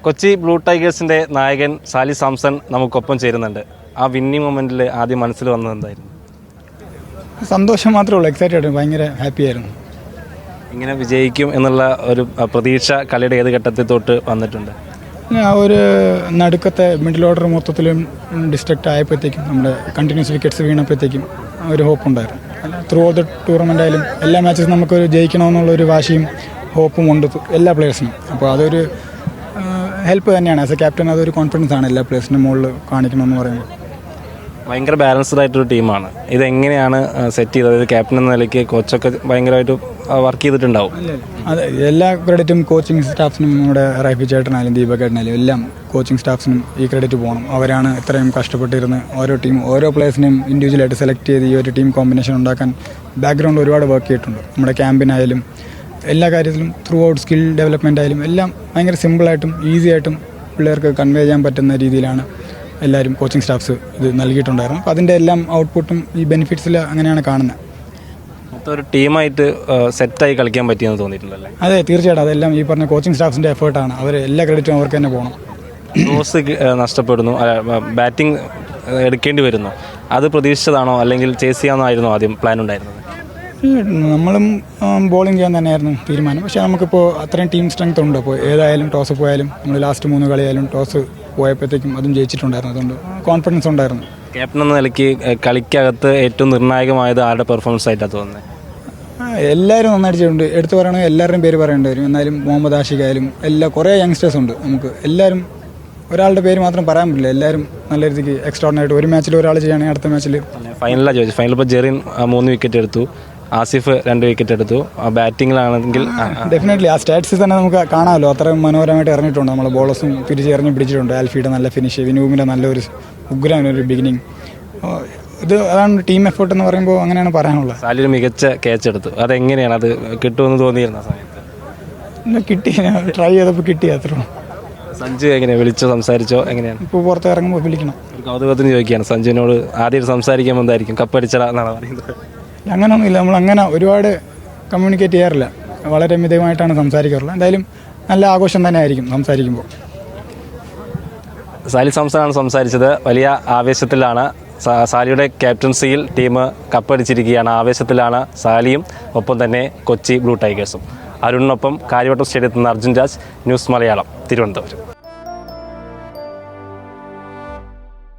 Kochi blue ടൈഗേഴ്സിൻ്റെ നായകൻ Sally Samson നമുക്കൊപ്പം ചേരുന്നുണ്ട്. ആ വിന്നിങ് മൊമെൻറ്റിൽ ആദ്യം മനസ്സിൽ വന്നത് എന്തായിരുന്നു? സന്തോഷം മാത്രമേ ഉള്ളൂ, എക്സൈറ്റഡ് ആയിരുന്നു, ഭയങ്കര ഹാപ്പി ആയിരുന്നു. ഇങ്ങനെ വിജയിക്കും എന്നുള്ള ഒരു പ്രതീക്ഷ കളിയുടെ ഏത് ഘട്ടത്തിൽ തൊട്ട് വന്നിട്ടുണ്ട്? ആ ഒരു നടുക്കത്തെ മിഡിൽ ഓർഡർ മൊത്തത്തിലും ഡിസ്ട്രക്റ്റ് ആയപ്പോഴത്തേക്കും, നമ്മുടെ കണ്ടിന്യൂസ് വിക്കറ്റ്സ് വീണപ്പോഴത്തേക്കും ഒരു ഹോപ്പ് ഉണ്ടായിരുന്നു. ത്രൂ ഔട്ട് ദ ടൂർണമെൻ്റ് ആയാലും എല്ലാ മാച്ചസും നമുക്കൊരു ജയിക്കണമെന്നുള്ളൊരു വാശിയും ഹോപ്പും ഉണ്ട് എല്ലാ പ്ലേയേഴ്സിനും. അപ്പോൾ അതൊരു ഹെൽപ്പ് തന്നെയാണ്. ആസ് എ ക്യാപ്റ്റൻ അതൊരു കോൺഫിഡൻസ് ആണ് എല്ലാ പ്ലേയേഴ്സിൻ്റെ മുകളിൽ കാണിക്കണമെന്ന് പറയുമ്പോൾ. ഭയങ്കര ബാലൻസ്ഡ് ആയിട്ടൊരു ടീമാണ്. ഇതെങ്ങനെയാണ് സെറ്റ് ചെയ്തത്? ക്യാപ്റ്റൻ എന്ന നിലയ്ക്ക് കോച്ചൊക്കെ ഭയങ്കരമായിട്ട് വർക്ക് ചെയ്തിട്ടുണ്ടാവും. അതെ, എല്ലാ ക്രെഡിറ്റും കോച്ചിങ് സ്റ്റാഫിനും, നമ്മുടെ റൈഫി ചേട്ടനായാലും ദീപകേട്ടനായാലും എല്ലാം കോച്ചിങ് സ്റ്റാഫ്സിനും ഈ ക്രെഡിറ്റ് പോകണം. അവരാണ് ഇത്രയും കഷ്ടപ്പെട്ടിരുന്ന് ഓരോ പ്ലേയേഴ്സിനെയും ഇൻഡിവിജ്വലായിട്ട് സെലക്ട് ചെയ്ത് ഈ ഒരു ടീം കോമ്പിനേഷൻ ഉണ്ടാക്കാൻ ബാക്ക്ഗ്രൗണ്ട് ഒരുപാട് വർക്ക് ചെയ്തിട്ടുണ്ട്. നമ്മുടെ ക്യാമ്പിനായാലും എല്ലാ കാര്യത്തിലും ത്രൂ ഔട്ട് സ്കിൽ ഡെവലപ്മെൻ്റ് ആയാലും എല്ലാം ഭയങ്കര സിമ്പിളായിട്ടും ഈസി ആയിട്ടും പിള്ളേർക്ക് കൺവേ ചെയ്യാൻ പറ്റുന്ന രീതിയിലാണ് എല്ലാവരും കോച്ചിങ് സ്റ്റാഫ്സ് ഇത് നൽകിയിട്ടുണ്ടായിരുന്നു. അപ്പോൾ അതിൻ്റെ എല്ലാം ഔട്ട്പുട്ടും ഈ ബെനിഫിറ്റ്സിൽ അങ്ങനെയാണ് കാണുന്നത്. മൊത്തം ഒരു ടീമായിട്ട് സെറ്റായി കളിക്കാൻ പറ്റിയെന്ന് തോന്നിയിട്ടുണ്ടല്ലേ? അതെ, തീർച്ചയായിട്ടും. അതെല്ലാം ഈ പറഞ്ഞ കോച്ചിങ് സ്റ്റാഫ്സിൻ്റെ എഫേർട്ടാണ്. അവർ എല്ലാ ക്രെഡിറ്റും അവർക്ക് തന്നെ പോകണം. ടോസ് നഷ്ടപ്പെടുന്നു, ബാറ്റിംഗ് എടുക്കേണ്ടി വരുന്നു. അത് പ്രതീക്ഷിച്ചതാണോ അല്ലെങ്കിൽ ചേസ് ചെയ്യാമെന്നായിരുന്നോ ആദ്യം പ്ലാൻ ഉണ്ടായിരുന്നത്? നമ്മളും ബോളിംഗ് ചെയ്യാൻ തന്നെയായിരുന്നു തീരുമാനം. പക്ഷേ നമുക്കിപ്പോൾ അത്രയും ടീം സ്ട്രെങ്ത് ഉണ്ട്. അപ്പോൾ ഏതായാലും ടോസ് പോയാലും നമ്മൾ ലാസ്റ്റ് 3 കളിയായാലും ടോസ് പോയപ്പോഴത്തേക്കും അതും ജയിച്ചിട്ടുണ്ടായിരുന്നു. അതുകൊണ്ട് കോൺഫിഡൻസ് ഉണ്ടായിരുന്നു. ക്യാപ്റ്റൻ എന്ന നിലയ്ക്ക് കളിക്കകത്ത് ഏറ്റവും നിർണായകമായത് ആരുടെ പെർഫോമൻസ് ആയിട്ടാണ് തോന്നുന്നത്? എല്ലാവരും നന്നായിട്ട് ചെയ്തിട്ടുണ്ട്. എടുത്തു പറയണമെങ്കിൽ എല്ലാവരുടെയും പേര് പറയേണ്ടി വരും. എന്നാലും മുഹമ്മദ് ആഷിഖായാലും കുറേ യങ്സ്റ്റേഴ്സ് ഉണ്ട്. നമുക്ക് എല്ലാവരും ഒരാളുടെ പേര് മാത്രം പറയാൻ പറ്റില്ല. എല്ലാവരും നല്ല രീതിക്ക് എക്സ്ട്രോർഡിനറി. ഒരു മാച്ചിൽ ഒരാൾ ചെയ്യുകയാണെങ്കിൽ അടുത്ത മാച്ചിൽ ഫൈനലാണ് ചോദിച്ചു. ഫൈനൽ ഇപ്പോൾ ജെറിൻ 3 വിക്കറ്റ് എടുത്തു, ആസിഫ് 2 വിക്കറ്റ് എടുത്തു. ബാറ്റിങ്ങിലാണെങ്കിൽ ഡെഫിനറ്റ്ലി ആ സ്റ്റാറ്റ്സിൽ തന്നെ നമുക്ക് കാണാമല്ലോ, അത്രയും മനോഹരമായിട്ട് ഇറങ്ങിയിട്ടുണ്ട്. നമ്മൾ ബോളേഴ്സും തിരിച്ചെറിഞ്ഞ് പിടിച്ചിട്ടുണ്ട്. ആൽഫിയുടെ നല്ല ഫിനിഷ്, വിനൂപിൻ്റെ നല്ലൊരു ഉഗ്രനൊരു ബിഗിനിങ്. അതാണ് ടീം എഫേർട്ട് എന്ന് പറയുമ്പോൾ, അങ്ങനെയാണ് പറയാനുള്ളത്. സാലി മികച്ച ക്യാച്ച് എടുത്തു. അതെങ്ങനെയാണ്, അത് കിട്ടുമെന്ന് തോന്നിയിരുന്ന സമയത്ത്? കിട്ടി, ട്രൈ ചെയ്തപ്പോൾ കിട്ടി, അത്ര. സഞ്ജു എങ്ങനെയാണ് വിളിച്ചോ, സംസാരിച്ചോ? എങ്ങനെയാണ് ഇപ്പോൾ പുറത്ത് ഇറങ്ങുമ്പോൾ വിളിക്കണം? ഒരു കൗതുകത്തിന് ചോദിക്കുകയാണ്, സഞ്ജുവിനോട് ആദ്യം സംസാരിക്കാൻ എന്തായിരിക്കും? കപ്പടിച്ചടാ എന്നാണ് പറയുന്നത്. അങ്ങനെയൊന്നുമില്ല, നമ്മളങ്ങനെ ഒരുപാട് കമ്മ്യൂണിക്കേറ്റ് ചെയ്യാറില്ല. വളരെ മിതമായിട്ടാണ് സംസാരിക്കാറുള്ളത്. എന്തായാലും നല്ല ആഘോഷം തന്നെ ആയിരിക്കും സംസാരിക്കുമ്പോൾ. സാലി സാംസണാണ് സംസാരിച്ചത്. വലിയ ആവേശത്തിലാണ്. സാലിയുടെ ക്യാപ്റ്റൻസിയിൽ ടീം കപ്പടിച്ചിരിക്കുകയാണ്. ആവേശത്തിലാണ് സാലിയും ഒപ്പം തന്നെ കൊച്ചി ബ്ലൂ ടൈഗേഴ്സും. അരുണിനൊപ്പം കാര്യവട്ടം സ്റ്റേഡിയത്തിൽ നിന്ന് അർജുൻ രാജ്, ന്യൂസ് മലയാളം, തിരുവനന്തപുരം.